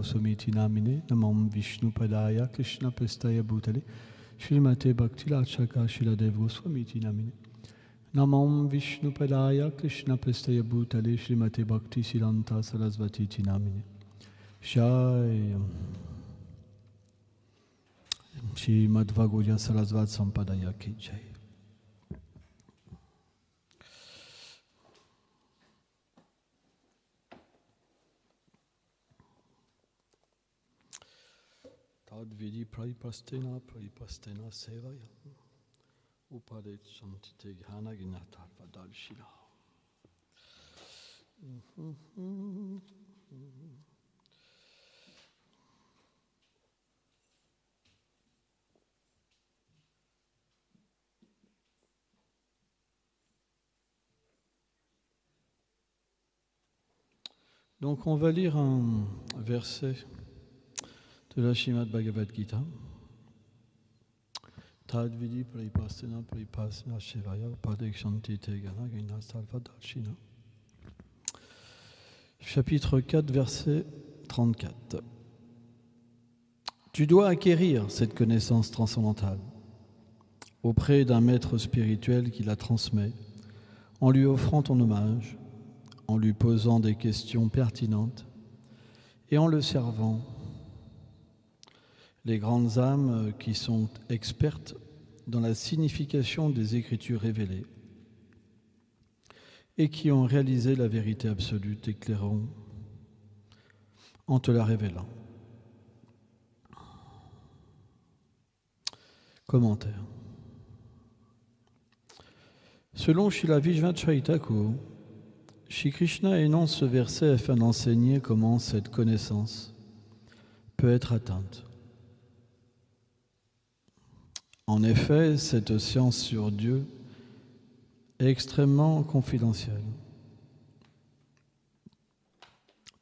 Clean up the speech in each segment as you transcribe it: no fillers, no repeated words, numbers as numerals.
Goswamiti Namine Namam Vishnu Padaya Krishna Prestaya Bhutale Shrimate Bhaktilachaka Shiladev Goswamiti Namine Namam Vishnu Padaya Krishna Prestaya Bhutale Shrimate Bhakti Silanta Sarasvati Namine Jai Shrimad Bhagavata Sarasvat Sampadaya Ki Jai. Tadvidi Prayipastena Sevaya Upadet Shantite Ghana Ginata Vadalshila. Donc on va lire un verset de la Srimad Bhagavad Gita. Tadvidi Prayipastena Sevaya Upadekshantite Ghana Ginata Vadalshila. Chapitre 4, verset 34. Tu dois acquérir cette connaissance transcendantale auprès d'un maître spirituel qui la transmet, en lui offrant ton hommage, en lui posant des questions pertinentes et en le servant. Les grandes âmes qui sont expertes dans la signification des Écritures révélées et qui ont réalisé la vérité absolue t'éclaireront en te la révélant. Commentaire. Selon Srila Vishvacharya Thakur, Shri Krishna énonce ce verset afin d'enseigner comment cette connaissance peut être atteinte. En effet, cette science sur Dieu est extrêmement confidentielle,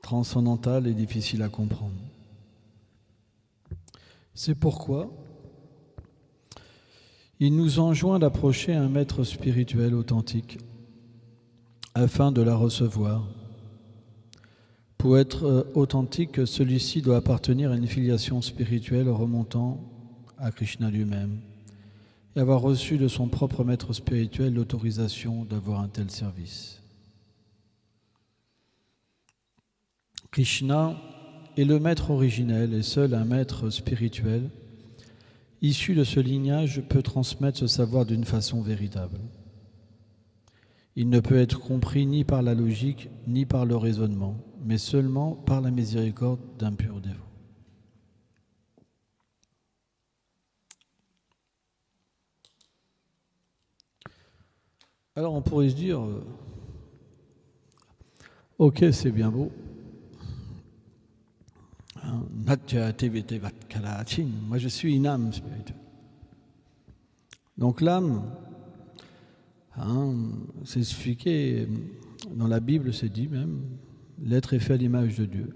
transcendantale et difficile à comprendre. C'est pourquoi il nous enjoint d'approcher un maître spirituel authentique afin de la recevoir. Pour être authentique, celui-ci doit appartenir à une filiation spirituelle remontant à Krishna lui-même et avoir reçu de son propre maître spirituel l'autorisation d'avoir un tel service. Krishna est le maître originel et seul un maître spirituel issu de ce lignage peut transmettre ce savoir d'une façon véritable. Il ne peut être compris ni par la logique ni par le raisonnement, mais seulement par la miséricorde d'un pur dévot. Alors on pourrait se dire, ok, c'est bien beau. Moi je suis une âme spirituelle. Donc l'âme, c'est expliqué dans la Bible, c'est dit même, l'être est fait à l'image de Dieu.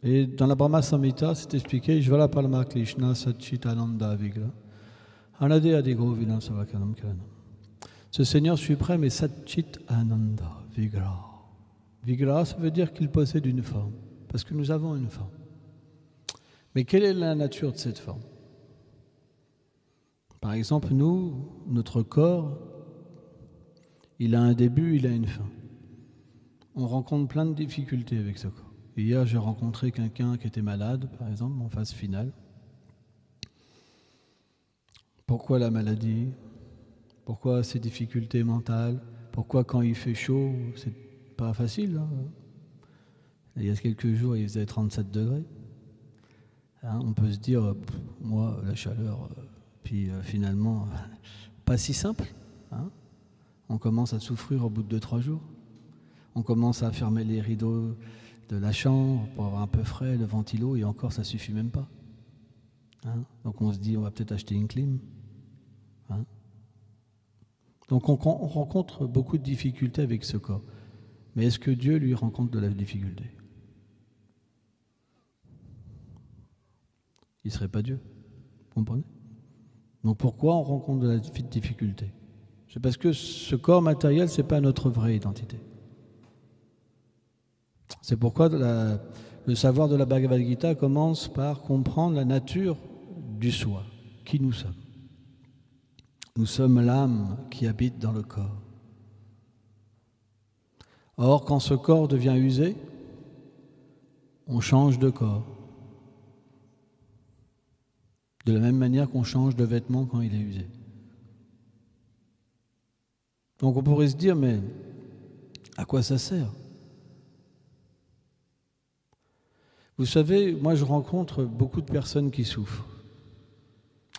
Et dans la Brahma Samhita, c'est expliqué, Jvala Parama Krishna Satchitananda Vigra, Anade Adigo Vinam Savakanam Karanam. Ce Seigneur suprême est Satchit Ananda Vigra. Vigra, ça veut dire qu'il possède une forme, parce que nous avons une forme. Mais quelle est la nature de cette forme? Par exemple, nous, notre corps, il a un début, il a une fin. On rencontre plein de difficultés avec ce corps. Hier, j'ai rencontré quelqu'un qui était malade, par exemple, en phase finale. Pourquoi la maladie? Pourquoi ces difficultés mentales? Pourquoi quand il fait chaud, c'est pas facile, hein? Il y a quelques jours, il faisait 37 degrés. On peut se dire, moi, la chaleur, puis finalement, pas si simple. On commence à souffrir au bout de 2-3 jours. On commence à fermer les rideaux de la chambre pour avoir un peu frais, le ventilo, et encore, ça suffit même pas. Donc on se dit, on va peut-être acheter une clim. Donc on rencontre beaucoup de difficultés avec ce corps. Mais est-ce que Dieu lui rencontre de la difficulté? Il ne serait pas Dieu. Vous comprenez? Donc pourquoi on rencontre de la difficulté? C'est parce que ce corps matériel, ce n'est pas notre vraie identité. C'est pourquoi la Le savoir de la Bhagavad Gita commence par comprendre la nature du soi, qui nous sommes. Nous sommes l'âme qui habite dans le corps. Or, quand ce corps devient usé, on change de corps. De la même manière qu'on change de vêtements quand il est usé. Donc on pourrait se dire, mais à quoi ça sert ? Vous savez, moi je rencontre beaucoup de personnes qui souffrent.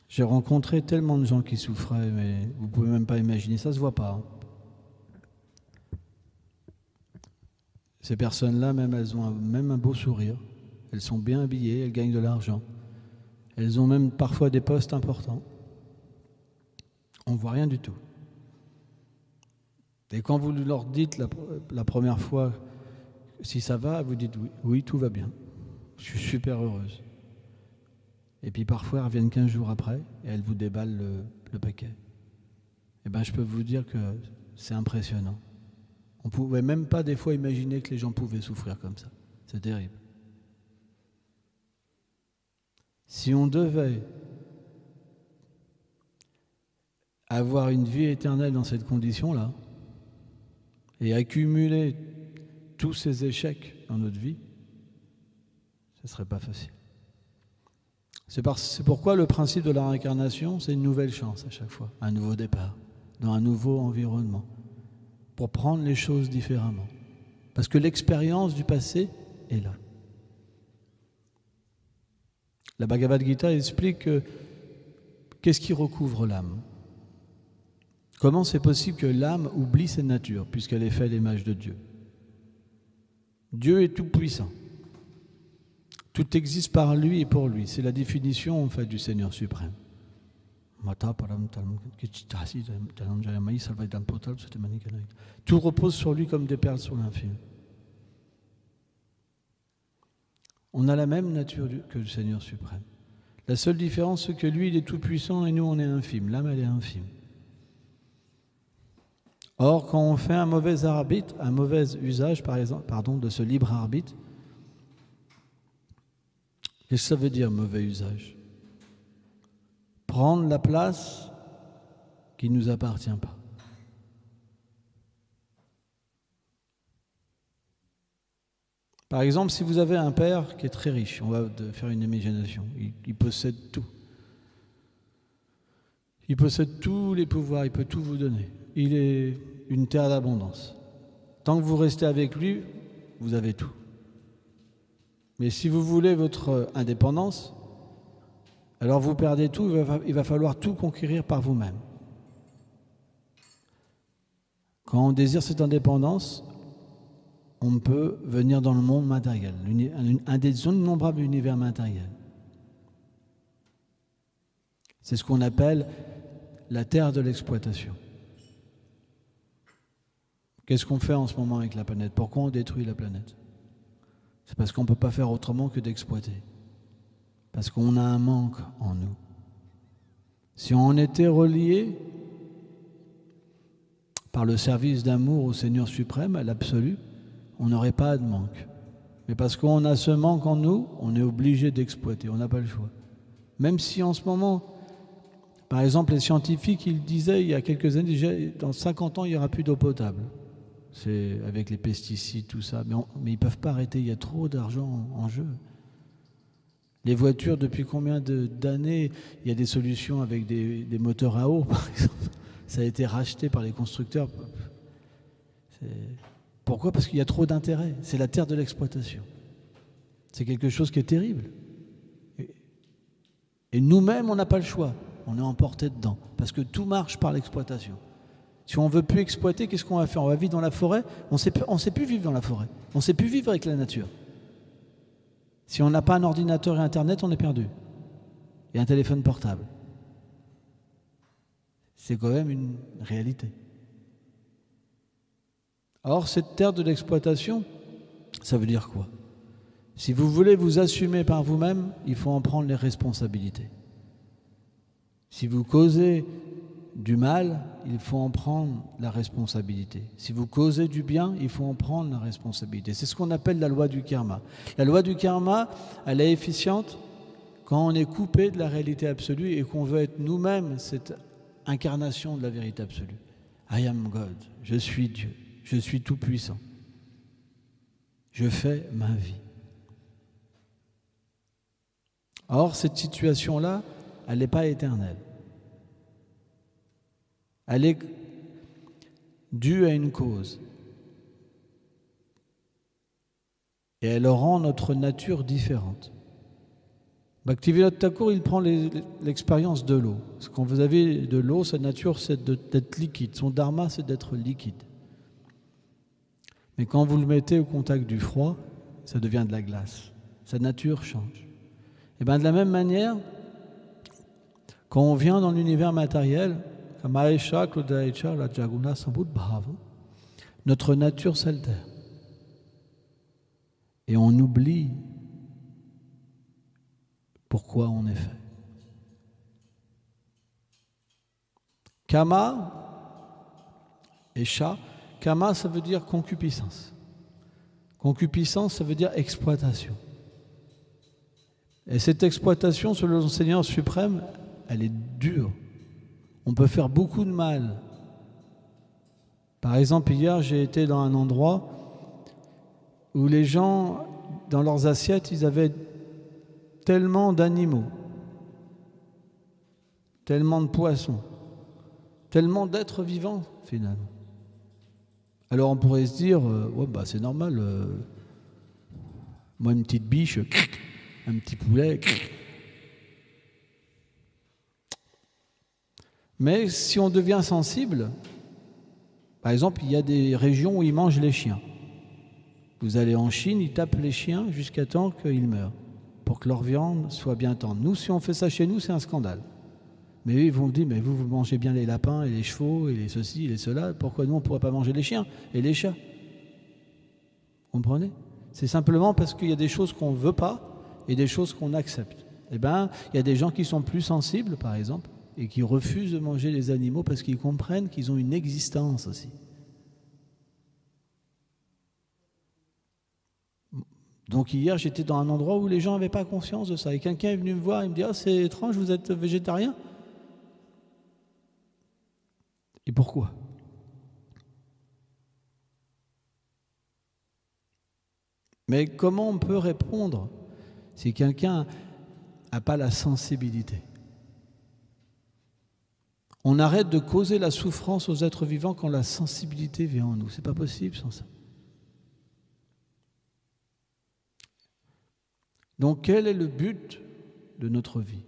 J'ai rencontré tellement de gens qui souffraient, mais vous ne pouvez même pas imaginer, ça ne se voit pas. Ces personnes-là, même, elles ont même un beau sourire. Elles sont bien habillées, elles gagnent de l'argent. Elles ont même parfois des postes importants. On ne voit rien du tout. Et quand vous leur dites la première fois si ça va, vous dites oui, oui, tout va bien. Je suis super heureuse. Et puis parfois, elles reviennent 15 jours après et elles vous déballent le paquet. Eh bien, je peux vous dire que c'est impressionnant. On ne pouvait même pas des fois imaginer que les gens pouvaient souffrir comme ça. C'est terrible. Si on devait avoir une vie éternelle dans cette condition-là et accumuler tous ces échecs dans notre vie, ce ne serait pas facile. C'est pourquoi le principe de la réincarnation, c'est une nouvelle chance à chaque fois, un nouveau départ, dans un nouveau environnement, pour prendre les choses différemment. Parce que l'expérience du passé est là. La Bhagavad Gita explique qu'est-ce qui recouvre l'âme. Comment c'est possible que l'âme oublie ses natures, puisqu'elle est faite à l'image de Dieu ? Dieu est tout-puissant. Tout existe par lui et pour lui. C'est la définition en fait du Seigneur suprême. Tout repose sur lui comme des perles sur l'infime. On a la même nature que le Seigneur suprême. La seule différence, c'est que lui, il est tout-puissant et nous, on est infime. L'âme, elle est infime. Or, quand on fait un mauvais arbitre, un mauvais usage, de ce libre arbitre, qu'est-ce que ça veut dire, mauvais usage ? Prendre la place qui ne nous appartient pas. Par exemple, si vous avez un père qui est très riche, on va faire une imagination, il possède tout. Il possède tous les pouvoirs, il peut tout vous donner. Il est une terre d'abondance. Tant que vous restez avec lui, vous avez tout. Mais si vous voulez votre indépendance, alors vous perdez tout, il va falloir tout conquérir par vous-même. Quand on désire cette indépendance, on peut venir dans le monde matériel, un des innombrables univers matériels. C'est ce qu'on appelle la terre de l'exploitation. Qu'est-ce qu'on fait en ce moment avec la planète ? Pourquoi on détruit la planète ? C'est parce qu'on ne peut pas faire autrement que d'exploiter. Parce qu'on a un manque en nous. Si on était relié par le service d'amour au Seigneur suprême, à l'absolu, on n'aurait pas de manque. Mais parce qu'on a ce manque en nous, on est obligé d'exploiter, on n'a pas le choix. Même si en ce moment, par exemple, les scientifiques, ils disaient il y a quelques années, déjà, dans 50 ans, il n'y aura plus d'eau potable. C'est avec les pesticides, tout ça. Mais ils ne peuvent pas arrêter, il y a trop d'argent en jeu. Les voitures, depuis combien d'années, il y a des solutions avec des moteurs à eau, par exemple. Ça a été racheté par les constructeurs. Pourquoi ? Parce qu'il y a trop d'intérêt. C'est la terre de l'exploitation. C'est quelque chose qui est terrible. Et nous-mêmes, on n'a pas le choix. On est emporté dedans. Parce que tout marche par l'exploitation. Si on ne veut plus exploiter, qu'est-ce qu'on va faire ? On va vivre dans la forêt ? On ne sait plus vivre dans la forêt. On ne sait plus vivre avec la nature. Si on n'a pas un ordinateur et Internet, on est perdu. Et un téléphone portable. C'est quand même une réalité. Or, cette terre de l'exploitation, ça veut dire quoi ? Si vous voulez vous assumer par vous-même, il faut en prendre les responsabilités. Si vous causez du mal, il faut en prendre la responsabilité. Si vous causez du bien, il faut en prendre la responsabilité. C'est ce qu'on appelle la loi du karma. La loi du karma, elle est efficiente quand on est coupé de la réalité absolue et qu'on veut être nous-mêmes cette incarnation de la vérité absolue. I am God, je suis Dieu, je suis tout-puissant. Je fais ma vie. Or, cette situation-là, elle n'est pas éternelle. Elle est due à une cause. Et elle rend notre nature différente. Bhaktivinoda Thakur, il prend l'expérience de l'eau. Parce que quand vous avez de l'eau, sa nature, c'est d'être liquide. Son dharma, c'est d'être liquide. Mais quand vous le mettez au contact du froid, ça devient de la glace. Sa nature change. Et bien de la même manière, quand on vient dans l'univers matériel, notre nature s'altère. Et on oublie pourquoi on est fait. Kama et Sha. Kama, ça veut dire concupiscence. Concupiscence, ça veut dire exploitation. Et cette exploitation, selon le Seigneur suprême, elle est dure. On peut faire beaucoup de mal. Par exemple, hier, j'ai été dans un endroit où les gens, dans leurs assiettes, ils avaient tellement d'animaux, tellement de poissons, tellement d'êtres vivants, finalement. Alors on pourrait se dire, ouais, bah, c'est normal, moi une petite biche, un petit poulet. Mais si on devient sensible, par exemple, il y a des régions où ils mangent les chiens. Vous allez en Chine, ils tapent les chiens jusqu'à temps qu'ils meurent, pour que leur viande soit bien tendre. Nous, si on fait ça chez nous, c'est un scandale. Mais eux, ils vont vous dire, mais vous mangez bien les lapins et les chevaux et les ceci et les cela, pourquoi nous, on ne pourrait pas manger les chiens et les chats? Vous comprenez? C'est simplement parce qu'il y a des choses qu'on ne veut pas et des choses qu'on accepte. Eh bien, il y a des gens qui sont plus sensibles, par exemple, et qui refusent de manger les animaux parce qu'ils comprennent qu'ils ont une existence aussi. Donc hier, j'étais dans un endroit où les gens n'avaient pas conscience de ça. Et quelqu'un est venu me voir, il me dit « Ah, c'est étrange, vous êtes végétarien ?» Et pourquoi? Mais comment on peut répondre si quelqu'un n'a pas la sensibilité? On arrête de causer la souffrance aux êtres vivants quand la sensibilité vient en nous. C'est pas possible sans ça. Donc quel est le but de notre vie?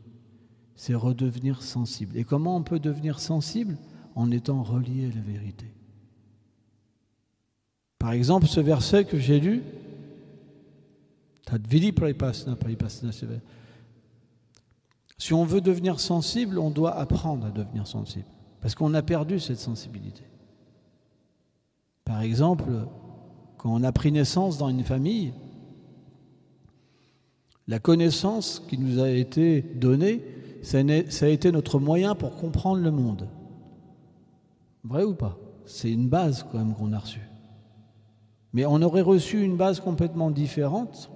C'est redevenir sensible. Et comment on peut devenir sensible? En étant relié à la vérité. Par exemple, ce verset que j'ai lu, si on veut devenir sensible, on doit apprendre à devenir sensible. Parce qu'on a perdu cette sensibilité. Par exemple, quand on a pris naissance dans une famille, la connaissance qui nous a été donnée, ça a été notre moyen pour comprendre le monde. Vrai ou pas? C'est une base quand même qu'on a reçue. Mais on aurait reçu une base complètement différente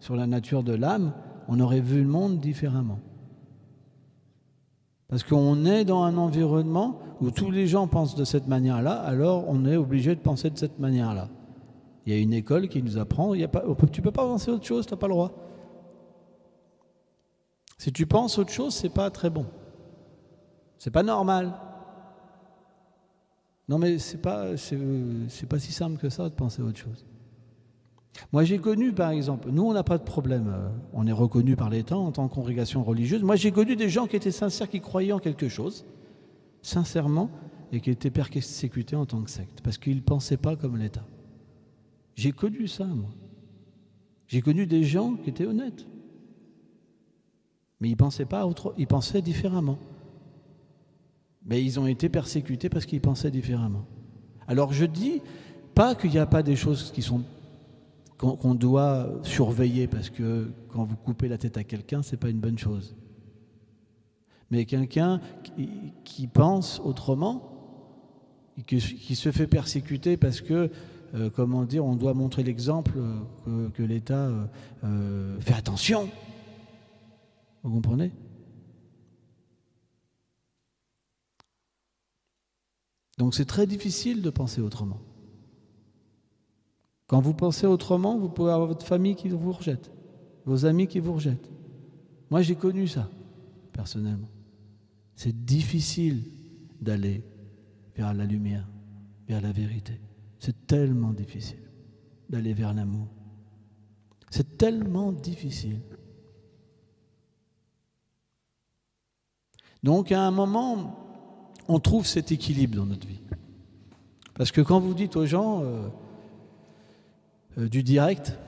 sur la nature de l'âme, on aurait vu le monde différemment. Parce qu'on est dans un environnement où tous les gens pensent de cette manière-là, alors on est obligé de penser de cette manière-là. Il y a une école qui nous apprend, tu ne peux pas penser autre chose, tu n'as pas le droit. Si tu penses autre chose, c'est pas très bon. C'est pas normal. Non mais c'est pas si simple que ça de penser autre chose. Moi j'ai connu par exemple, nous on n'a pas de problème, on est reconnu par l'État en tant que congrégation religieuse. Moi j'ai connu des gens qui étaient sincères, qui croyaient en quelque chose, sincèrement, et qui étaient persécutés en tant que secte, parce qu'ils ne pensaient pas comme l'État. J'ai connu ça moi. J'ai connu des gens qui étaient honnêtes. Mais ils pensaient pas autre, ils pensaient différemment. Mais ils ont été persécutés parce qu'ils pensaient différemment. Alors je dis pas qu'il n'y a pas des choses qui sont qu'on doit surveiller, parce que quand vous coupez la tête à quelqu'un, c'est pas une bonne chose. Mais quelqu'un qui pense autrement, qui se fait persécuter parce que, comment dire, on doit montrer l'exemple que l'État fait attention. Vous comprenez ? Donc c'est très difficile de penser autrement. Quand vous pensez autrement, vous pouvez avoir votre famille qui vous rejette, vos amis qui vous rejettent. Moi, j'ai connu ça, personnellement. C'est difficile d'aller vers la lumière, vers la vérité. C'est tellement difficile d'aller vers l'amour. C'est tellement difficile. Donc, à un moment, on trouve cet équilibre dans notre vie. Parce que quand vous dites aux gens du direct,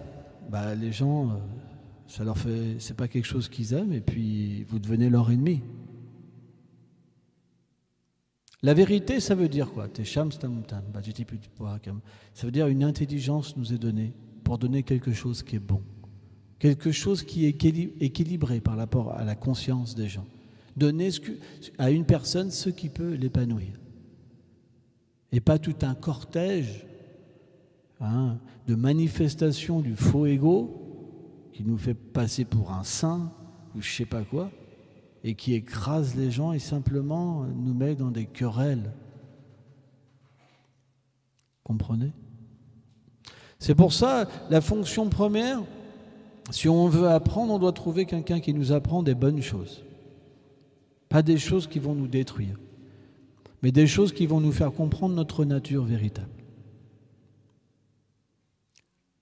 les gens, ça leur fait, c'est pas quelque chose qu'ils aiment, et puis vous devenez leur ennemi. La vérité, ça veut dire quoi ? Ça veut dire une intelligence nous est donnée pour donner quelque chose qui est bon, quelque chose qui est équilibré par rapport à la conscience des gens. Donner à une personne ce qui peut l'épanouir. Et pas tout un cortège de manifestations du faux ego qui nous fait passer pour un saint ou je sais pas quoi, et qui écrase les gens et simplement nous met dans des querelles. Comprenez ? C'est pour ça, la fonction première, si on veut apprendre, on doit trouver quelqu'un qui nous apprend des bonnes choses. Pas des choses qui vont nous détruire, mais des choses qui vont nous faire comprendre notre nature véritable.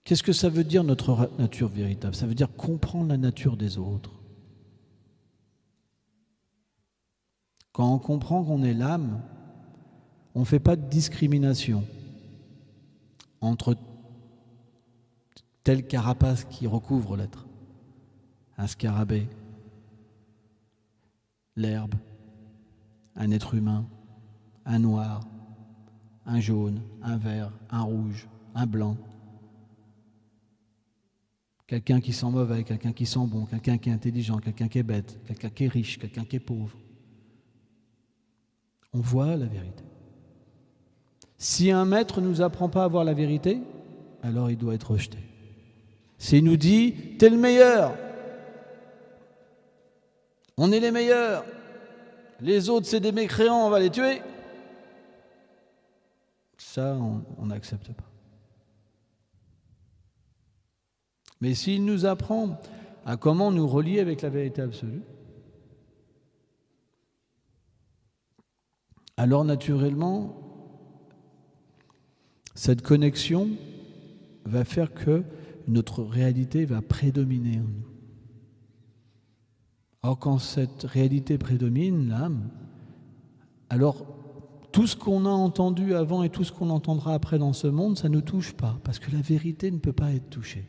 Qu'est-ce que ça veut dire notre nature véritable ? Ça veut dire comprendre la nature des autres. Quand on comprend qu'on est l'âme, on ne fait pas de discrimination entre telle carapace qui recouvre l'être, un scarabée, l'herbe, un être humain, un noir, un jaune, un vert, un rouge, un blanc. Quelqu'un qui sent mauvais, quelqu'un qui sent bon, quelqu'un qui est intelligent, quelqu'un qui est bête, quelqu'un qui est riche, quelqu'un qui est pauvre. On voit la vérité. Si un maître ne nous apprend pas à voir la vérité, alors il doit être rejeté. S'il nous dit « t'es le meilleur », on est les meilleurs, les autres c'est des mécréants, on va les tuer. Ça, on n'accepte pas. Mais s'il nous apprend à comment nous relier avec la vérité absolue, alors naturellement, cette connexion va faire que notre réalité va prédominer en nous. Or, quand cette réalité prédomine, l'âme, alors tout ce qu'on a entendu avant et tout ce qu'on entendra après dans ce monde, ça ne nous touche pas, parce que la vérité ne peut pas être touchée.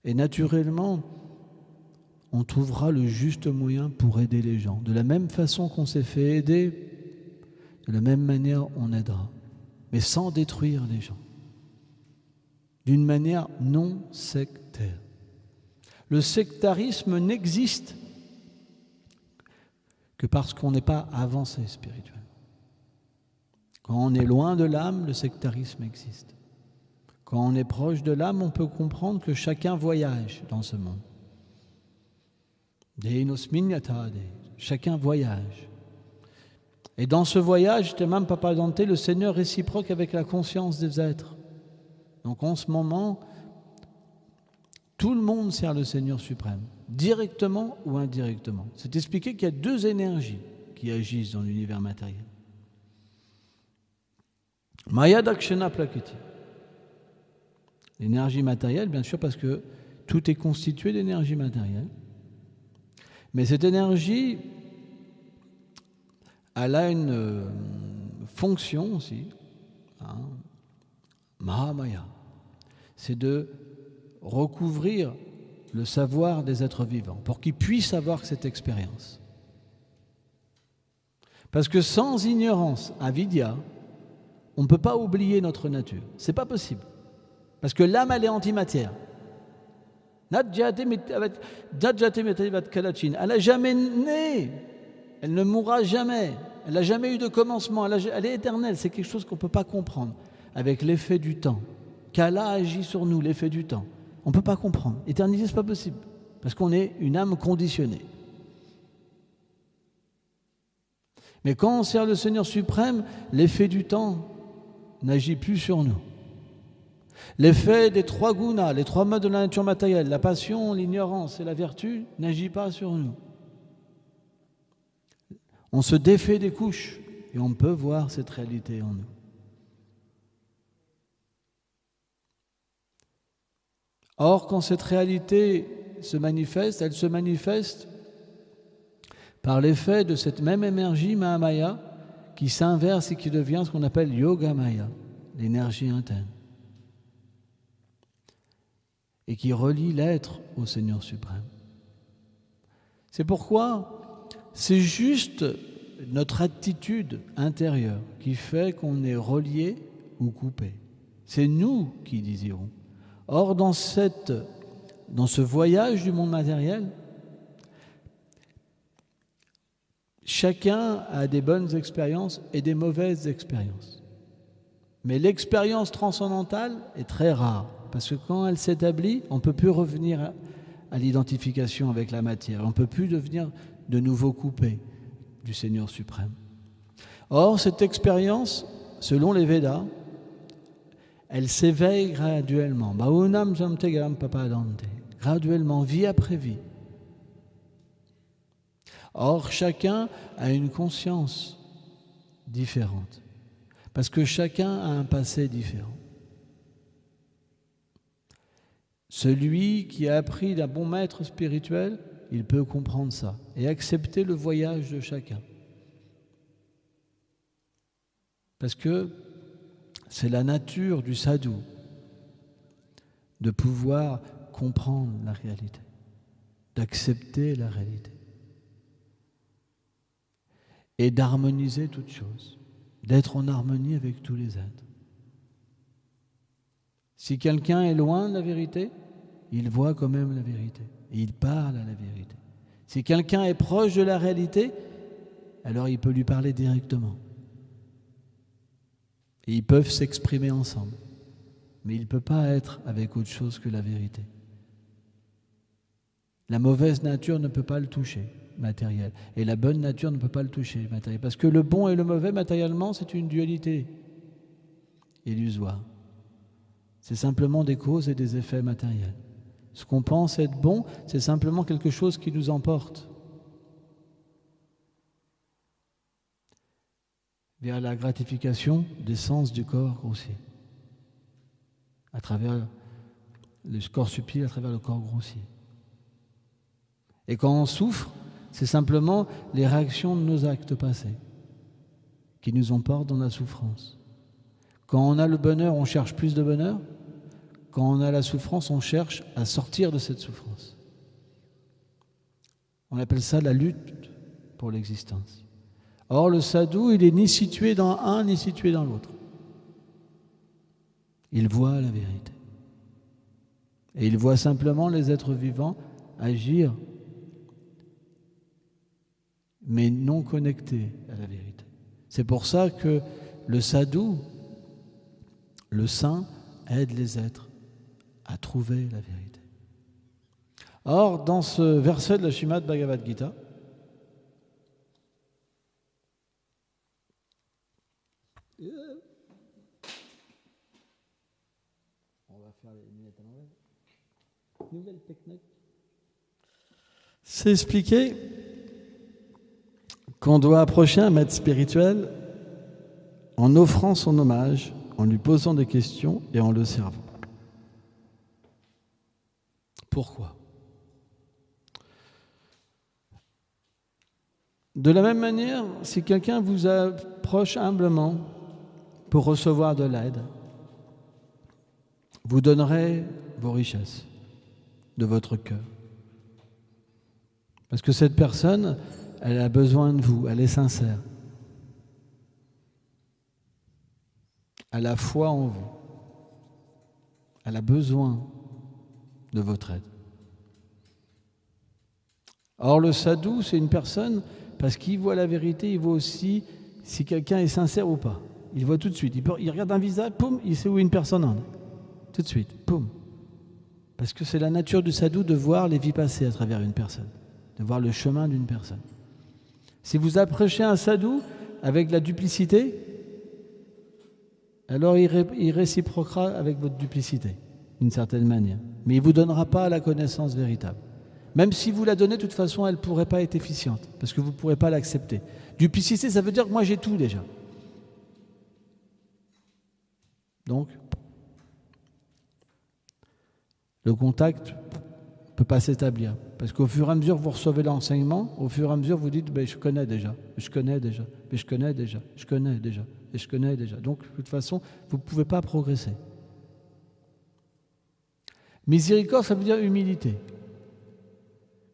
Et naturellement, on trouvera le juste moyen pour aider les gens. De la même façon qu'on s'est fait aider, de la même manière on aidera, mais sans détruire les gens. D'une manière non sectaire. Le sectarisme n'existe que parce qu'on n'est pas avancé spirituellement. Quand on est loin de l'âme, le sectarisme existe. Quand on est proche de l'âme, on peut comprendre que chacun voyage dans ce monde. Chacun voyage. Et dans ce voyage, le Seigneur réciproque avec la conscience des êtres. Donc en ce moment, tout le monde sert le Seigneur suprême, directement ou indirectement. C'est expliqué qu'il y a deux énergies qui agissent dans l'univers matériel. Maya Dakshana Prakriti. L'énergie matérielle, bien sûr, parce que tout est constitué d'énergie matérielle. Mais cette énergie, elle a une fonction aussi, Mahamaya. C'est de recouvrir le savoir des êtres vivants pour qu'ils puissent avoir cette expérience. Parce que sans ignorance, avidya, on ne peut pas oublier notre nature. C'est pas possible. Parce que l'âme, elle est antimatière. Elle n'a jamais né, elle ne mourra jamais, elle n'a jamais eu de commencement, elle est éternelle, c'est quelque chose qu'on ne peut pas comprendre avec l'effet du temps. Qu'Allah agit sur nous, l'effet du temps. On ne peut pas comprendre. Éternité, ce n'est pas possible, parce qu'on est une âme conditionnée. Mais quand on sert le Seigneur suprême, l'effet du temps n'agit plus sur nous. L'effet des trois gunas, les trois modes de la nature matérielle, la passion, l'ignorance et la vertu, n'agit pas sur nous. On se défait des couches et on peut voir cette réalité en nous. Or, quand cette réalité se manifeste, elle se manifeste par l'effet de cette même énergie Mahamaya qui s'inverse et qui devient ce qu'on appelle Yogamaya, l'énergie interne, et qui relie l'être au Seigneur suprême. C'est pourquoi c'est juste notre attitude intérieure qui fait qu'on est relié ou coupé. C'est nous qui désirons. Or, dans ce voyage du monde matériel, chacun a des bonnes expériences et des mauvaises expériences. Mais l'expérience transcendantale est très rare, parce que quand elle s'établit, on ne peut plus revenir à l'identification avec la matière. On ne peut plus devenir de nouveau coupé du Seigneur suprême. Or, cette expérience, selon les Védas, elle s'éveille graduellement. Graduellement, vie après vie. Or, chacun a une conscience différente, parce que chacun a un passé différent. Celui qui a appris d'un bon maître spirituel, il peut comprendre ça et accepter le voyage de chacun. Parce que c'est la nature du sadhu de pouvoir comprendre la réalité, d'accepter la réalité et d'harmoniser toutes choses, d'être en harmonie avec tous les êtres. Si quelqu'un est loin de la vérité, il voit quand même la vérité et il parle à la vérité. Si quelqu'un est proche de la réalité, alors il peut lui parler directement. Et ils peuvent s'exprimer ensemble. Mais il ne peut pas être avec autre chose que la vérité. La mauvaise nature ne peut pas le toucher, matériel. Et la bonne nature ne peut pas le toucher, matériel. Parce que le bon et le mauvais, matériellement, c'est une dualité illusoire. C'est simplement des causes et des effets matériels. Ce qu'on pense être bon, c'est simplement quelque chose qui nous emporte vers la gratification des sens du corps grossier, à travers le corps subtil, à travers le corps grossier. Et quand on souffre, c'est simplement les réactions de nos actes passés qui nous emportent dans la souffrance. Quand on a le bonheur, on cherche plus de bonheur. Quand on a la souffrance, on cherche à sortir de cette souffrance. On appelle ça la lutte pour l'existence. Or, le sadhu, il n'est ni situé dans un, ni situé dans l'autre. Il voit la vérité. Et il voit simplement les êtres vivants agir, mais non connectés à la vérité. C'est pour ça que le sadhu, le saint, aide les êtres à trouver la vérité. Or, dans ce verset de la Srimad Bhagavad Gita, on va faire les lunettes à l'envers. Nouvelle technique. C'est expliqué qu'on doit approcher un maître spirituel en offrant son hommage, en lui posant des questions et en le servant. Pourquoi ? De la même manière, si quelqu'un vous approche humblement pour recevoir de l'aide, vous donnerez vos richesses de votre cœur. Parce que cette personne, elle a besoin de vous, elle est sincère. Elle a foi en vous. Elle a besoin de votre aide. Or, le sadhu, c'est une personne, parce qu'il voit la vérité, il voit aussi si quelqu'un est sincère ou pas. Il voit tout de suite. Il regarde un visage, poum, il sait où une personne en est. Tout de suite, poum. Parce que c'est la nature du sadhu de voir les vies passer à travers une personne, de voir le chemin d'une personne. Si vous approchez un sadhu avec de la duplicité, alors il réciproquera avec votre duplicité, d'une certaine manière. Mais il ne vous donnera pas la connaissance véritable. Même si vous la donnez, de toute façon, elle ne pourrait pas être efficiente, parce que vous ne pourrez pas l'accepter. Duplicité, ça veut dire que moi j'ai tout déjà. Donc, le contact ne peut pas s'établir. Parce qu'au fur et à mesure que vous recevez l'enseignement, au fur et à mesure vous dites je connais déjà, je connais déjà, mais je connais déjà, je connais déjà, et je connais déjà. Donc, de toute façon, vous ne pouvez pas progresser. Miséricorde, ça veut dire humilité.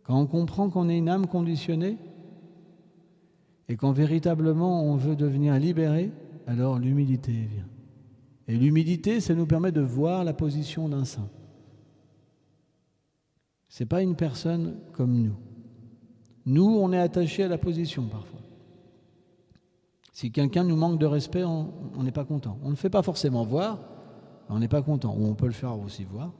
Quand on comprend qu'on est une âme conditionnée et quand véritablement on veut devenir libéré, alors l'humilité vient. Et l'humilité, ça nous permet de voir la position d'un saint. Ce n'est pas une personne comme nous. Nous, on est attaché à la position parfois. Si quelqu'un nous manque de respect, on n'est pas content. On ne le fait pas forcément voir, mais on n'est pas content. Ou on peut le faire aussi voir.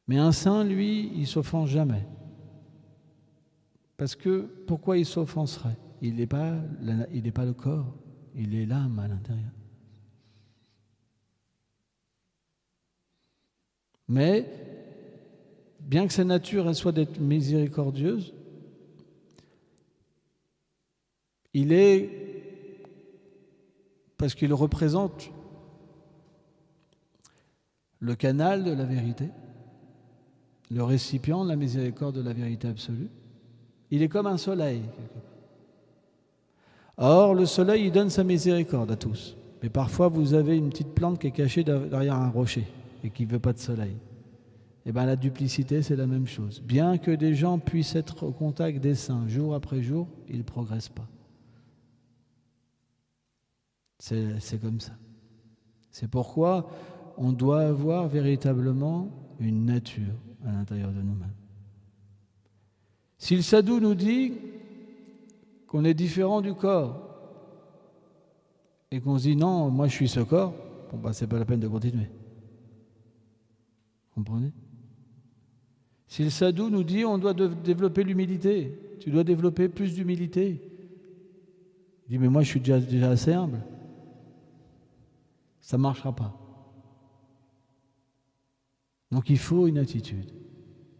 Mais un saint, lui, il ne s'offense jamais. Parce que, pourquoi il s'offenserait ? Il n'est pas le corps, il est l'âme à l'intérieur. Mais, bien que sa nature elle soit d'être miséricordieuse, il est, parce qu'il représente le canal de la vérité, le récipient de la miséricorde de la vérité absolue, il est comme un soleil. Or, le soleil, il donne sa miséricorde à tous. Mais parfois, vous avez une petite plante qui est cachée derrière un rocher et qui ne veut pas de soleil. Et bien, la duplicité, c'est la même chose. Bien que des gens puissent être au contact des saints jour après jour, ils ne progressent pas. C'est comme ça. C'est pourquoi on doit avoir véritablement une nature à l'intérieur de nous-mêmes. Si le sadhu nous dit qu'on est différent du corps et qu'on se dit non, moi je suis ce corps, bon bah c'est pas la peine de continuer. Vous comprenez ? Si le sadhu nous dit on doit développer l'humilité, tu dois développer plus d'humilité. Il dit mais moi je suis déjà assez humble. Ça ne marchera pas. Donc il faut une attitude.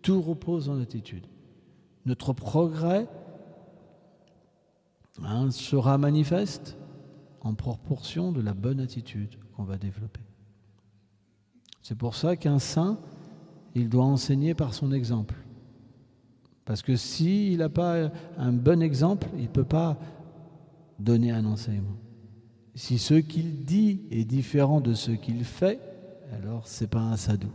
Tout repose en attitude. Notre progrès sera manifeste en proportion de la bonne attitude qu'on va développer. C'est pour ça qu'un saint, il doit enseigner par son exemple. Parce que s'il n'a pas un bon exemple, il ne peut pas donner un enseignement. Si ce qu'il dit est différent de ce qu'il fait, alors ce n'est pas un sadhu.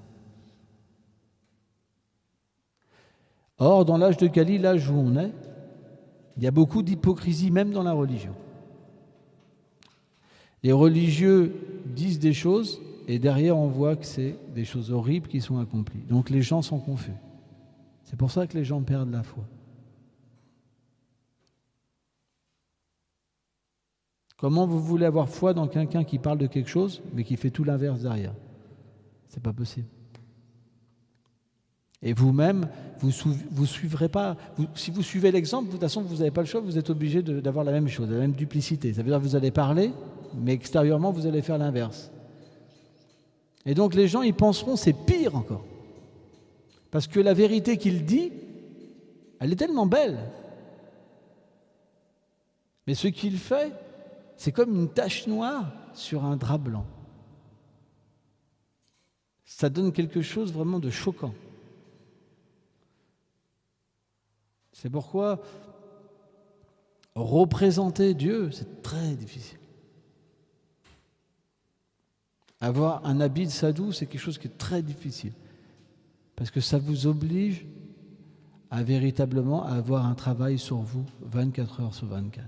Or, dans l'âge de Kali, l'âge où on est, il y a beaucoup d'hypocrisie, même dans la religion. Les religieux disent des choses, et derrière on voit que c'est des choses horribles qui sont accomplies. Donc les gens sont confus. C'est pour ça que les gens perdent la foi. Comment vous voulez avoir foi dans quelqu'un qui parle de quelque chose, mais qui fait tout l'inverse derrière ? C'est pas possible. Et vous-même, vous suivrez pas. Si vous suivez l'exemple, de toute façon, vous n'avez pas le choix, vous êtes obligé d'avoir la même chose, la même duplicité. Ça veut dire que vous allez parler, mais extérieurement, vous allez faire l'inverse. Et donc les gens, ils penseront, c'est pire encore. Parce que la vérité qu'il dit, elle est tellement belle. Mais ce qu'il fait, c'est comme une tache noire sur un drap blanc. Ça donne quelque chose vraiment de choquant. C'est pourquoi représenter Dieu, c'est très difficile. Avoir un habit de sadhu, c'est quelque chose qui est très difficile. Parce que ça vous oblige à véritablement avoir un travail sur vous 24 heures sur 24.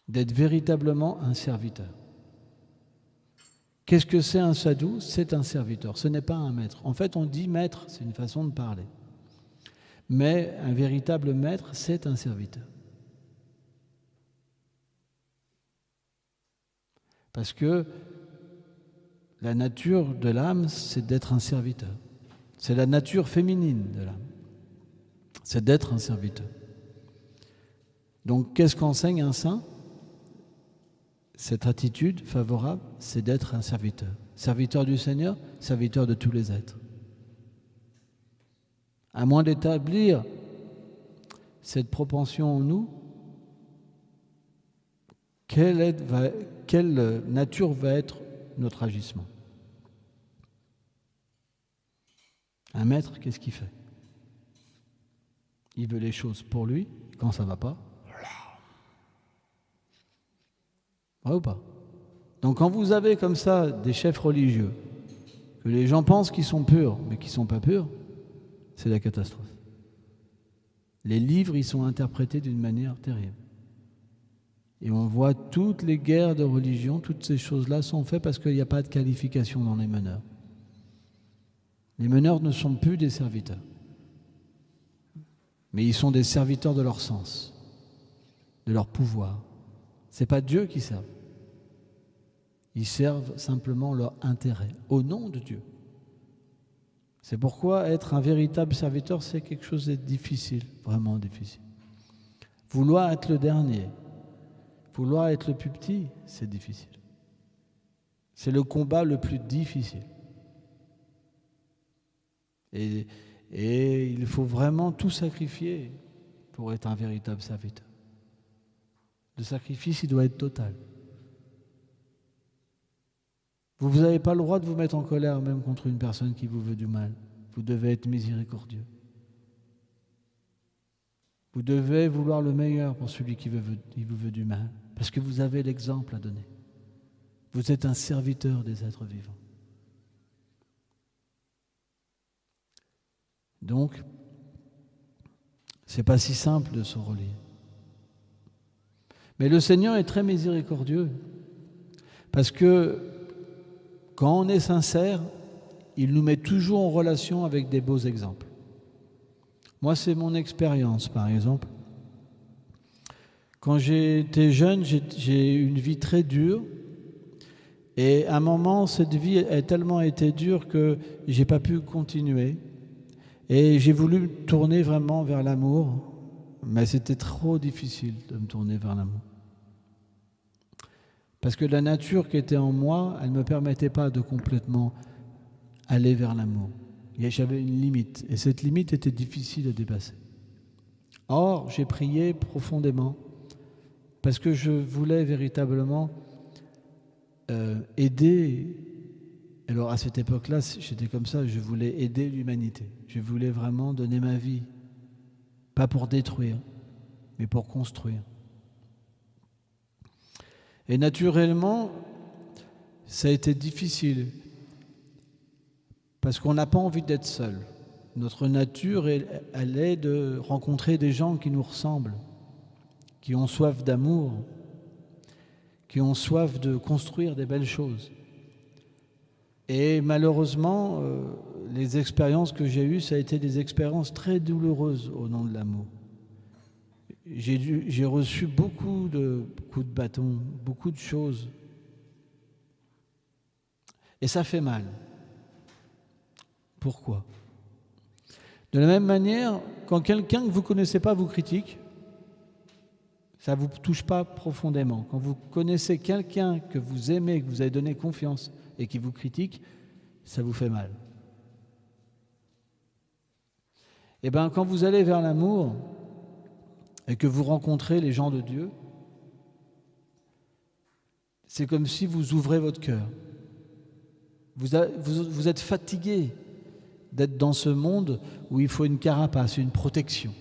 D'être véritablement un serviteur. Qu'est-ce que c'est un sadhu? C'est un serviteur, ce n'est pas un maître. En fait, on dit maître, c'est une façon de parler. Mais un véritable maître, c'est un serviteur. Parce que la nature de l'âme, c'est d'être un serviteur. C'est la nature féminine de l'âme. C'est d'être un serviteur. Donc, qu'est-ce qu'enseigne un saint? Cette attitude favorable, c'est d'être un serviteur. Serviteur du Seigneur, serviteur de tous les êtres. À moins d'établir cette propension en nous, quelle nature va être notre agissement? Un maître, qu'est-ce qu'il fait? Il veut les choses pour lui, quand ça ne va pas. Vrai ou pas? Donc quand vous avez comme ça des chefs religieux, que les gens pensent qu'ils sont purs, mais qu'ils ne sont pas purs, c'est la catastrophe. Les livres, ils sont interprétés d'une manière terrible. Et on voit toutes les guerres de religion, toutes ces choses-là sont faites parce qu'il n'y a pas de qualification dans les meneurs. Les meneurs ne sont plus des serviteurs. Mais ils sont des serviteurs de leur sens, de leur pouvoir. Ce n'est pas Dieu qui servent. Ils servent simplement leur intérêt, au nom de Dieu. C'est pourquoi être un véritable serviteur, c'est quelque chose de difficile, vraiment difficile. Vouloir être le dernier, vouloir être le plus petit, c'est difficile. C'est le combat le plus difficile. Et il faut vraiment tout sacrifier pour être un véritable serviteur. Le sacrifice, il doit être total. Vous n'avez pas le droit de vous mettre en colère même contre une personne qui vous veut du mal. Vous devez être miséricordieux. Vous devez vouloir le meilleur pour celui qui vous veut du mal, parce que vous avez l'exemple à donner. Vous êtes un serviteur des êtres vivants. Donc, c'est pas si simple de se relier. Mais le Seigneur est très miséricordieux, parce que quand on est sincère, il nous met toujours en relation avec des beaux exemples. Moi, c'est mon expérience, par exemple. Quand j'étais jeune, j'ai eu une vie très dure. Et à un moment, cette vie a tellement été dure que je n'ai pas pu continuer. Et j'ai voulu me tourner vraiment vers l'amour, mais c'était trop difficile de me tourner vers l'amour. Parce que la nature qui était en moi, elle ne me permettait pas de complètement aller vers l'amour. J'avais une limite, et cette limite était difficile à dépasser. Or, j'ai prié profondément, parce que je voulais véritablement aider. Alors à cette époque-là, j'étais comme ça, je voulais aider l'humanité. Je voulais vraiment donner ma vie, pas pour détruire, mais pour construire. Et naturellement, ça a été difficile, parce qu'on n'a pas envie d'être seul. Notre nature, elle est de rencontrer des gens qui nous ressemblent, qui ont soif d'amour, qui ont soif de construire des belles choses. Et malheureusement, les expériences que j'ai eues, ça a été des expériences très douloureuses au nom de l'amour. J'ai reçu beaucoup de coups de bâton, beaucoup de choses. Et ça fait mal. Pourquoi? De la même manière, quand quelqu'un que vous ne connaissez pas vous critique, ça ne vous touche pas profondément. Quand vous connaissez quelqu'un que vous aimez, que vous avez donné confiance et qui vous critique, ça vous fait mal. Et bien, quand vous allez vers l'amour et que vous rencontrez les gens de Dieu, c'est comme si vous ouvrez votre cœur. Vous êtes fatigué d'être dans ce monde où il faut une carapace, une protection.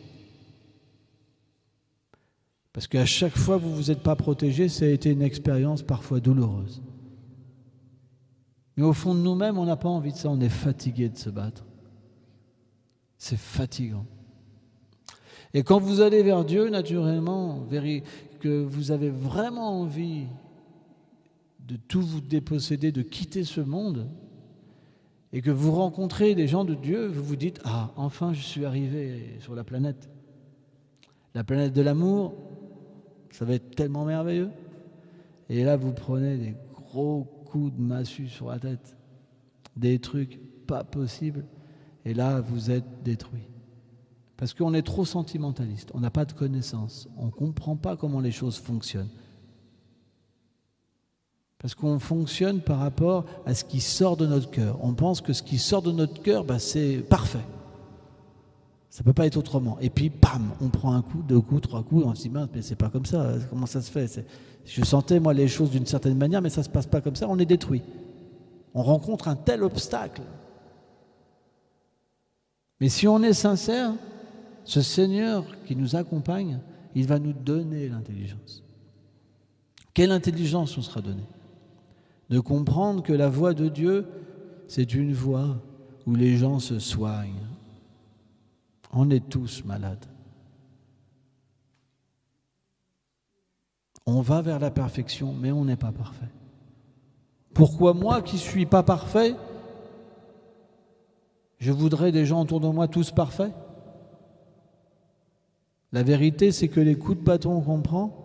Parce qu'à chaque fois que vous ne vous êtes pas protégé, ça a été une expérience parfois douloureuse. Mais au fond de nous-mêmes, on n'a pas envie de ça, on est fatigué de se battre. C'est fatigant. Et quand vous allez vers Dieu, naturellement, que vous avez vraiment envie de tout vous déposséder, de quitter ce monde, et que vous rencontrez des gens de Dieu, vous vous dites « Ah, enfin je suis arrivé sur la planète. La planète de l'amour, ça va être tellement merveilleux. » Et là, vous prenez des gros coups de massue sur la tête, des trucs pas possibles, et là, vous êtes détruit. Parce qu'on est trop sentimentaliste, on n'a pas de connaissances, on ne comprend pas comment les choses fonctionnent. Parce qu'on fonctionne par rapport à ce qui sort de notre cœur. On pense que ce qui sort de notre cœur, c'est parfait. Ça ne peut pas être autrement. Et puis, bam, on prend un coup, 2 coups, 3 coups, on se dit, mais c'est pas comme ça, comment ça se fait ? Je sentais, moi, les choses d'une certaine manière, mais ça ne se passe pas comme ça, on est détruit. On rencontre un tel obstacle. Mais si on est sincère, ce Seigneur qui nous accompagne, il va nous donner l'intelligence. Quelle intelligence on sera donnée ? De comprendre que la voie de Dieu, c'est une voie où les gens se soignent. On est tous malades. On va vers la perfection, mais on n'est pas parfait. Pourquoi moi qui ne suis pas parfait, je voudrais des gens autour de moi tous parfaits ? La vérité, c'est que les coups de bâton qu'on prend,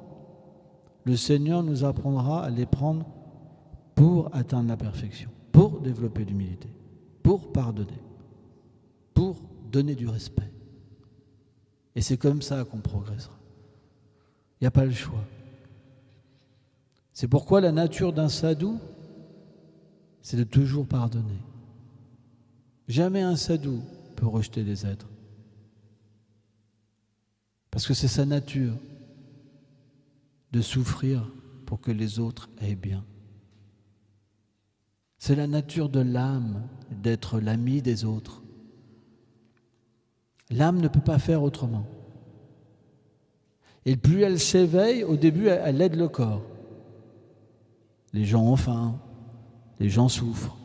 le Seigneur nous apprendra à les prendre pour atteindre la perfection, pour développer l'humilité, pour pardonner, pour donner du respect. Et c'est comme ça qu'on progressera. Il n'y a pas le choix. C'est pourquoi la nature d'un sadhu, c'est de toujours pardonner. Jamais un sadhu peut rejeter les êtres. Parce que c'est sa nature de souffrir pour que les autres aient bien. C'est la nature de l'âme d'être l'ami des autres. L'âme ne peut pas faire autrement. Et plus elle s'éveille, au début, elle aide le corps. Les gens ont faim, les gens souffrent.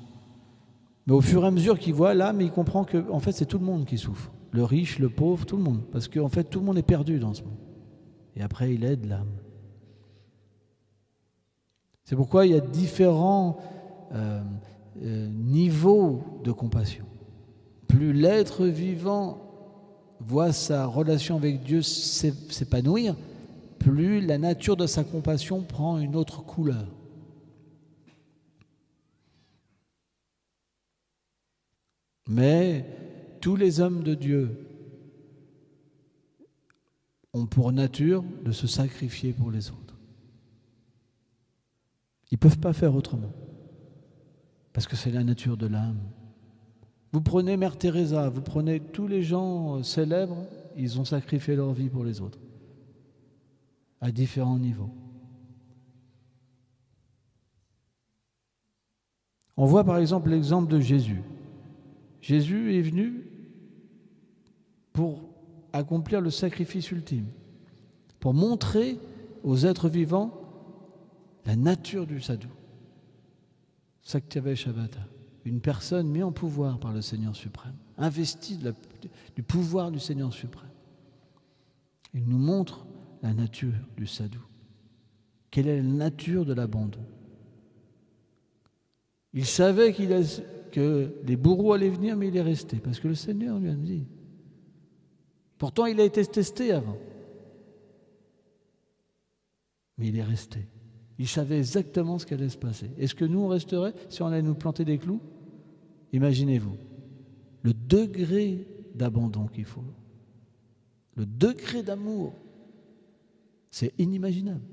Mais au fur et à mesure qu'il voit l'âme, il comprend que en fait, c'est tout le monde qui souffre. Le riche, le pauvre, tout le monde. Parce qu'en fait, tout le monde est perdu dans ce monde. Et après, il aide l'âme. C'est pourquoi il y a différents niveau de compassion. Plus l'être vivant voit sa relation avec Dieu s'épanouir, plus la nature de sa compassion prend une autre couleur. Mais tous les hommes de Dieu ont pour nature de se sacrifier pour les autres. Ils ne peuvent pas faire autrement. Parce que c'est la nature de l'âme. Vous prenez Mère Teresa, vous prenez tous les gens célèbres, ils ont sacrifié leur vie pour les autres, à différents niveaux. On voit par exemple l'exemple de Jésus. Jésus est venu pour accomplir le sacrifice ultime, pour montrer aux êtres vivants la nature du sadhu. Sakyaveshavata, une personne mise en pouvoir par le Seigneur suprême, investie du pouvoir du Seigneur suprême. Il nous montre la nature du sadhu. Quelle est la nature de l'abandon ? Il savait que les bourreaux allaient venir, mais il est resté, parce que le Seigneur lui a dit. Pourtant, il a été testé avant. Mais il est resté. Il savait exactement ce qui allait se passer. Est-ce que nous, on resterait si on allait nous planter des clous ? Imaginez-vous, le degré d'abandon qu'il faut, le degré d'amour, c'est inimaginable.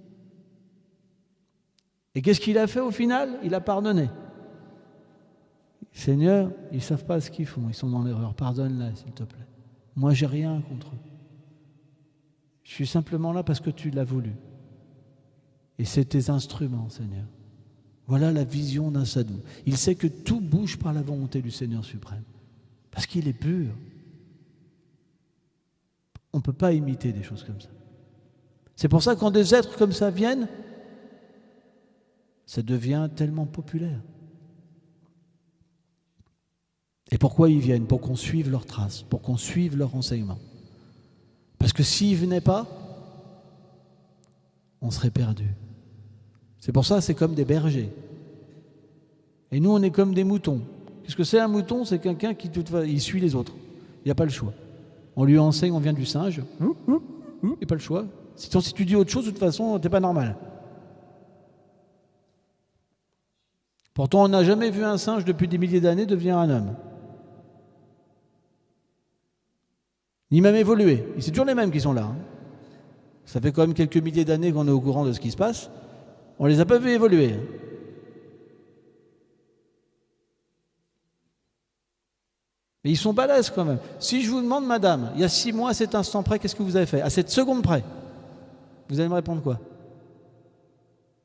Et qu'est-ce qu'il a fait au final ? Il a pardonné. Seigneur, ils ne savent pas ce qu'ils font, ils sont dans l'erreur. Pardonne-les, s'il te plaît. Moi, j'ai rien contre eux. Je suis simplement là parce que tu l'as voulu. Et c'est tes instruments, Seigneur. Voilà la vision d'un sadhu. Il sait que tout bouge par la volonté du Seigneur suprême. Parce qu'il est pur. On ne peut pas imiter des choses comme ça. C'est pour ça que quand des êtres comme ça viennent, ça devient tellement populaire. Et pourquoi ils viennent ? Pour qu'on suive leurs traces, pour qu'on suive leurs enseignements. Parce que s'ils ne venaient pas, on serait perdu. C'est pour ça, c'est comme des bergers. Et nous, on est comme des moutons. Qu'est-ce que c'est un mouton? C'est quelqu'un qui il suit les autres. Il n'y a pas le choix. On lui enseigne, on vient du singe. Il n'y a pas le choix. Sinon, si tu dis autre chose, de toute façon, tu n'es pas normal. Pourtant, on n'a jamais vu un singe depuis des milliers d'années devenir un homme. Ni même évoluer. C'est toujours les mêmes qui sont là. Ça fait quand même quelques milliers d'années qu'on est au courant de ce qui se passe. On ne les a pas vus évoluer. Mais ils sont balèzes quand même. Si je vous demande, madame, il y a 6 mois, à cet instant près, qu'est-ce que vous avez fait? À cette seconde près, vous allez me répondre quoi?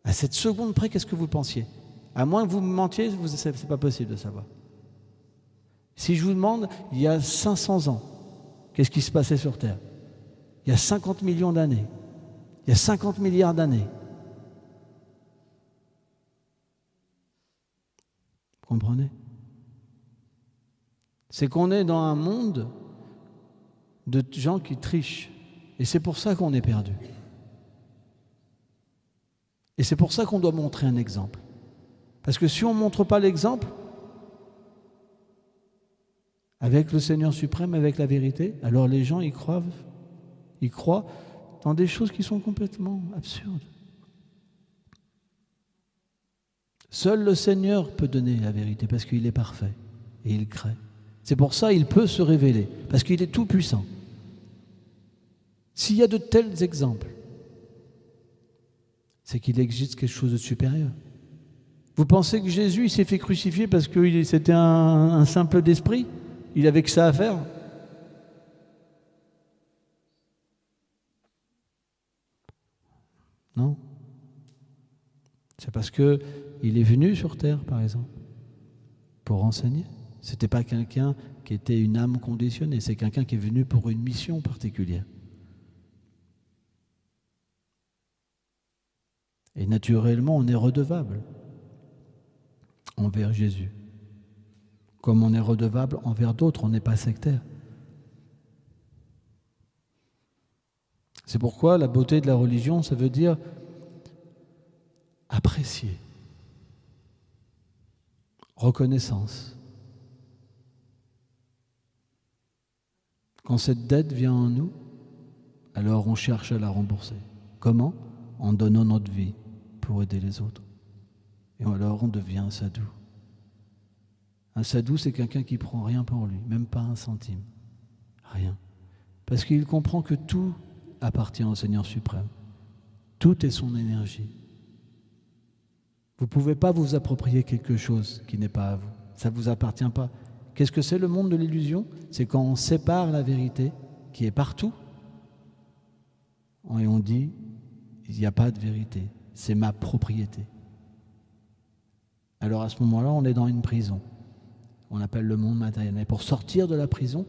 À cette seconde près, qu'est-ce que vous pensiez? À moins que vous me mentiez, c'est pas possible de savoir. Si je vous demande, il y a 500 ans, qu'est-ce qui se passait sur Terre? Il y a 50 millions d'années. Il y a 50 milliards d'années. Vous comprenez? C'est qu'on est dans un monde de gens qui trichent. Et c'est pour ça qu'on est perdu. Et c'est pour ça qu'on doit montrer un exemple. Parce que si on ne montre pas l'exemple, avec le Seigneur suprême, avec la vérité, alors les gens y croient dans des choses qui sont complètement absurdes. Seul le Seigneur peut donner la vérité parce qu'il est parfait et il crée. C'est pour ça qu'il peut se révéler, parce qu'il est tout puissant. S'il y a de tels exemples, c'est qu'il existe quelque chose de supérieur. Vous pensez que Jésus il s'est fait crucifier parce que c'était un simple d'esprit? Il avait que ça à faire? Non. C'est parce qu'il est venu sur terre, par exemple, pour enseigner. Ce n'était pas quelqu'un qui était une âme conditionnée, c'est quelqu'un qui est venu pour une mission particulière. Et naturellement, on est redevable envers Jésus. Comme on est redevable envers d'autres, on n'est pas sectaire. C'est pourquoi la beauté de la religion, ça veut dire apprécier, reconnaissance. Quand cette dette vient en nous, alors on cherche à la rembourser. Comment? En donnant notre vie pour aider les autres. Et alors on devient un sadhu. Un sadhu, c'est quelqu'un qui ne prend rien pour lui, même pas un centime. Rien. Parce qu'il comprend que tout appartient au Seigneur suprême. Tout est son énergie. Vous ne pouvez pas vous approprier quelque chose qui n'est pas à vous. Ça ne vous appartient pas. Qu'est-ce que c'est le monde de l'illusion? C'est quand on sépare la vérité, qui est partout, et on dit, il n'y a pas de vérité, c'est ma propriété. Alors à ce moment-là, on est dans une prison. On appelle le monde matériel. Mais pour sortir de la prison,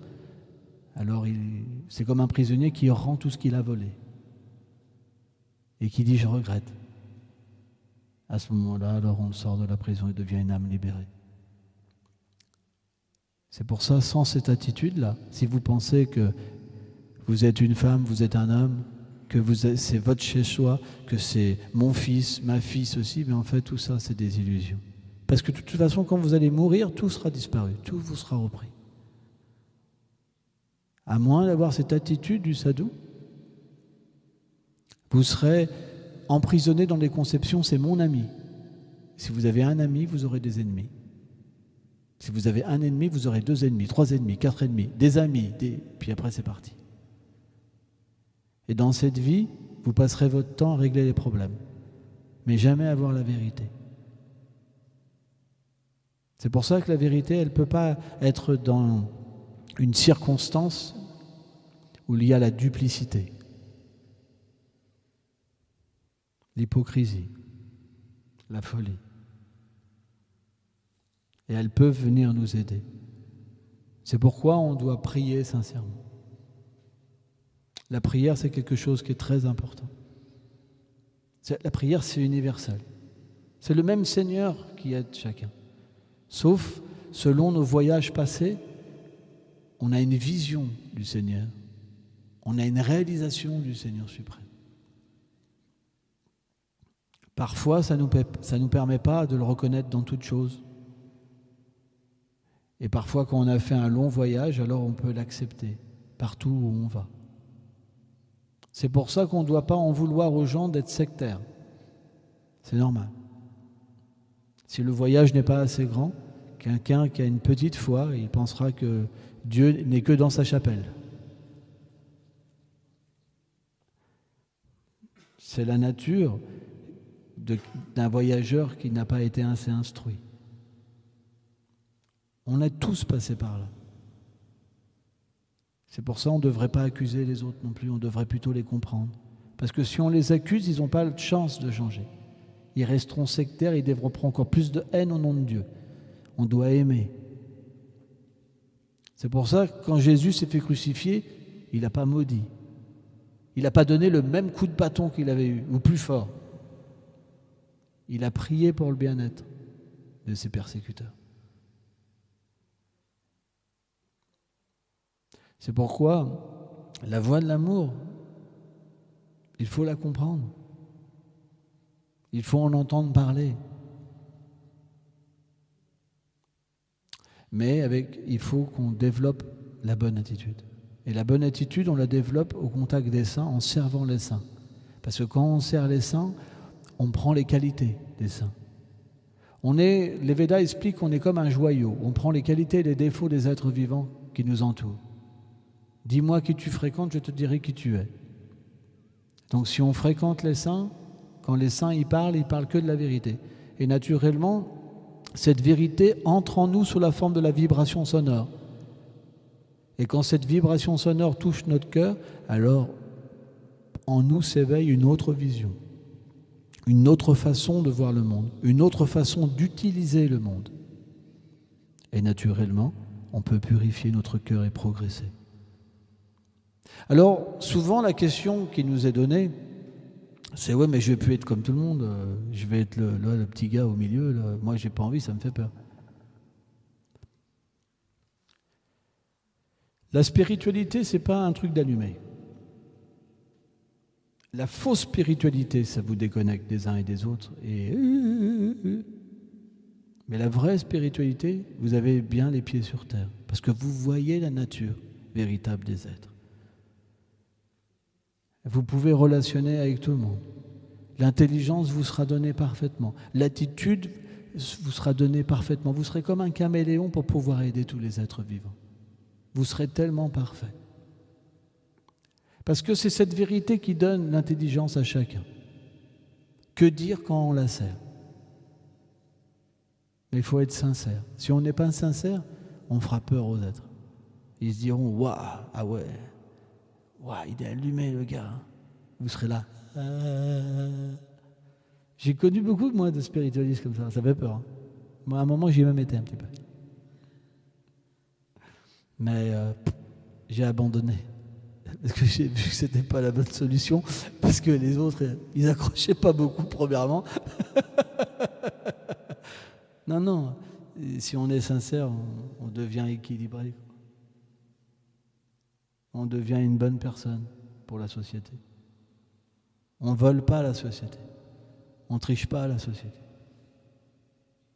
alors c'est comme un prisonnier qui rend tout ce qu'il a volé. Et qui dit, je regrette. À ce moment-là, alors on sort de la prison et devient une âme libérée. C'est pour ça, sans cette attitude-là, si vous pensez que vous êtes une femme, vous êtes un homme, que c'est votre chez-soi, que c'est mon fils, ma fille, ceci, mais en fait, tout ça, c'est des illusions. Parce que de toute façon, quand vous allez mourir, tout sera disparu, tout vous sera repris. À moins d'avoir cette attitude du sadhu, vous serez emprisonné dans les conceptions, c'est mon ami. Si vous avez un ami, vous aurez des ennemis. Si vous avez un ennemi, vous aurez 2 ennemis, 3 ennemis, 4 ennemis, des amis, puis après c'est parti. Et dans cette vie, vous passerez votre temps à régler les problèmes, mais jamais à avoir la vérité. C'est pour ça que la vérité, elle ne peut pas être dans une circonstance où il y a la duplicité, l'hypocrisie, la folie. Et elles peuvent venir nous aider. C'est pourquoi on doit prier sincèrement. La prière, c'est quelque chose qui est très important. La prière, c'est universel. C'est le même Seigneur qui aide chacun. Sauf, selon nos voyages passés, on a une vision du Seigneur. On a une réalisation du Seigneur suprême. Parfois, ça nous permet pas de le reconnaître dans toute chose. Et parfois, quand on a fait un long voyage, alors on peut l'accepter partout où on va. C'est pour ça qu'on ne doit pas en vouloir aux gens d'être sectaires. C'est normal. Si le voyage n'est pas assez grand, quelqu'un qui a une petite foi, il pensera que Dieu n'est que dans sa chapelle. C'est la nature d'un voyageur qui n'a pas été assez instruit. On est tous passés par là. C'est pour ça qu'on ne devrait pas accuser les autres non plus, on devrait plutôt les comprendre. Parce que si on les accuse, ils n'ont pas de chance de changer. Ils resteront sectaires, ils développeront encore plus de haine au nom de Dieu. On doit aimer. C'est pour ça que quand Jésus s'est fait crucifier, il n'a pas maudit. Il n'a pas donné le même coup de bâton qu'il avait eu, ou plus fort. Il a prié pour le bien-être de ses persécuteurs. C'est pourquoi la voie de l'amour, il faut la comprendre. Il faut en entendre parler. Mais il faut qu'on développe la bonne attitude. Et la bonne attitude, on la développe au contact des saints, en servant les saints. Parce que quand on sert les saints, on prend les qualités des saints. Les Védas expliquent qu'on est comme un joyau. On prend les qualités et les défauts des êtres vivants qui nous entourent. Dis-moi qui tu fréquentes, je te dirai qui tu es. Donc si on fréquente les saints, quand les saints y parlent que de la vérité. Et naturellement, cette vérité entre en nous sous la forme de la vibration sonore. Et quand cette vibration sonore touche notre cœur, alors en nous s'éveille une autre vision, une autre façon de voir le monde, une autre façon d'utiliser le monde. Et naturellement, on peut purifier notre cœur et progresser. Alors, souvent, la question qui nous est donnée, c'est « ouais, mais je ne vais plus être comme tout le monde, je vais être le petit gars au milieu, là. Moi, j'ai pas envie, ça me fait peur. » La spiritualité, ce n'est pas un truc d'allumé. La fausse spiritualité, ça vous déconnecte des uns et des autres. Mais la vraie spiritualité, vous avez bien les pieds sur terre, parce que vous voyez la nature véritable des êtres. Vous pouvez relationner avec tout le monde. L'intelligence vous sera donnée parfaitement. L'attitude vous sera donnée parfaitement. Vous serez comme un caméléon pour pouvoir aider tous les êtres vivants. Vous serez tellement parfait. Parce que c'est cette vérité qui donne l'intelligence à chacun. Que dire quand on la sert? Mais il faut être sincère. Si on n'est pas sincère, on fera peur aux êtres. Ils se diront « Waouh, ah ouais, waouh, il est allumé le gars. » Vous serez là. J'ai connu beaucoup moi de spiritualistes comme ça fait peur. Hein. Moi à un moment j'y ai même été un petit peu. Mais j'ai abandonné. Parce que j'ai vu que c'était pas la bonne solution, parce que les autres, ils accrochaient pas beaucoup, premièrement. Non, si on est sincère, on devient équilibré. On devient une bonne personne pour la société. On ne vole pas la société. On ne triche pas la société.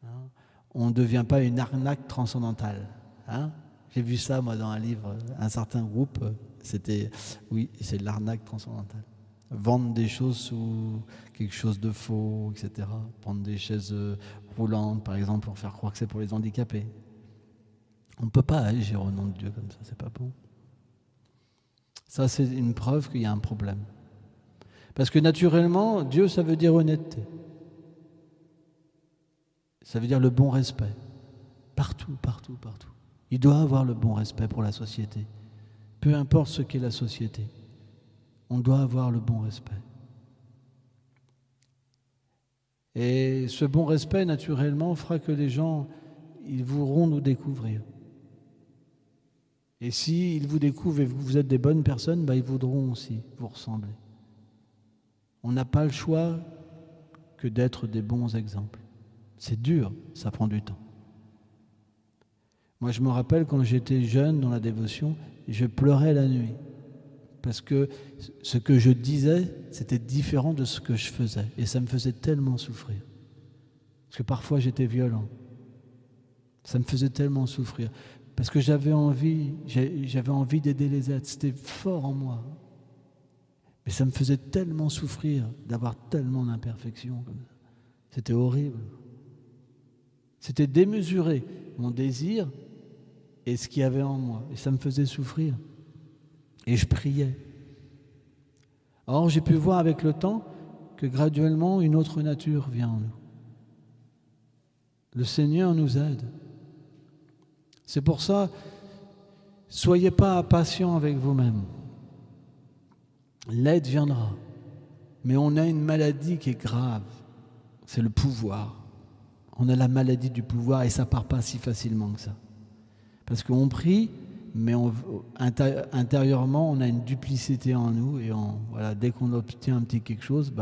Hein? On ne devient pas une arnaque transcendantale. Hein? J'ai vu ça, moi, dans un livre, un certain groupe, c'est de l'arnaque transcendantale. Vendre des choses sous quelque chose de faux, etc. Prendre des chaises roulantes, par exemple, pour faire croire que c'est pour les handicapés. On ne peut pas agir au nom de Dieu comme ça, c'est pas bon. Ça, c'est une preuve qu'il y a un problème. Parce que naturellement, Dieu, ça veut dire honnêteté. Ça veut dire le bon respect. Partout. Il doit avoir le bon respect pour la société. Peu importe ce qu'est la société, on doit avoir le bon respect. Et ce bon respect, naturellement, fera que les gens, ils voudront nous découvrir. Et s'ils vous découvrent et que vous êtes des bonnes personnes, ils voudront aussi vous ressembler. On n'a pas le choix que d'être des bons exemples. C'est dur, ça prend du temps. Moi, je me rappelle quand j'étais jeune dans la dévotion, je pleurais la nuit parce que ce que je disais, c'était différent de ce que je faisais. Et ça me faisait tellement souffrir. Parce que parfois, j'étais violent. Ça me faisait tellement souffrir. Parce que j'avais envie d'aider les êtres. C'était fort en moi. Mais ça me faisait tellement souffrir d'avoir tellement d'imperfections comme ça. C'était horrible. C'était démesuré, mon désir et ce qu'il y avait en moi. Et ça me faisait souffrir. Et je priais. Or, j'ai pu voir avec le temps que graduellement, une autre nature vient en nous. Le Seigneur nous aide. C'est pour ça, soyez pas impatients avec vous-même. L'aide viendra. Mais on a une maladie qui est grave. C'est le pouvoir. On a la maladie du pouvoir et ça part pas si facilement que ça. Parce qu'on prie, mais intérieurement, on a une duplicité en nous et voilà, dès qu'on obtient un petit quelque chose,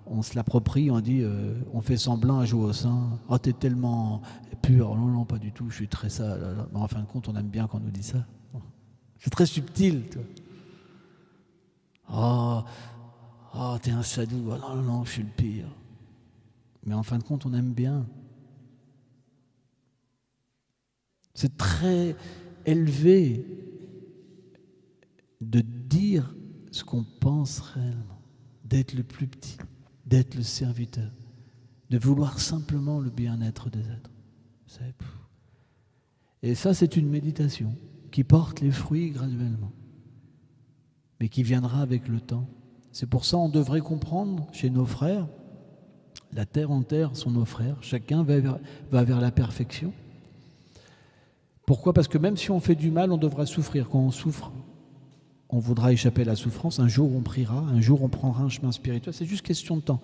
on se l'approprie, on dit, on fait semblant à jouer au sein. Oh, t'es tellement pur. Non, non, pas du tout, je suis très sale. Mais en fin de compte, on aime bien quand on nous dit ça. C'est très subtil, tu vois. Oh, t'es un sadou. Oh, non, non, non, je suis le pire. Mais en fin de compte, on aime bien. C'est très élevé de dire ce qu'on pense réellement, d'être le plus petit, d'être le serviteur, de vouloir simplement le bien-être des êtres. Et ça, c'est une méditation qui porte les fruits graduellement, mais qui viendra avec le temps. C'est pour ça qu'on devrait comprendre chez nos frères, la terre en terre sont nos frères, chacun va vers la perfection. Pourquoi ? Parce que même si on fait du mal, on devra souffrir. Quand on souffre, on voudra échapper à la souffrance. Un jour, on priera. Un jour, on prendra un chemin spirituel. C'est juste question de temps.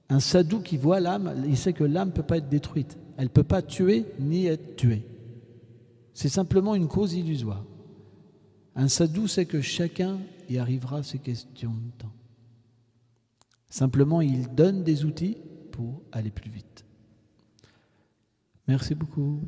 Un sadhu qui voit l'âme, il sait que l'âme ne peut pas être détruite. Elle ne peut pas tuer ni être tuée. C'est simplement une cause illusoire. Un sadhu sait que chacun y arrivera, c'est question de temps. Simplement, il donne des outils pour aller plus vite. Merci beaucoup.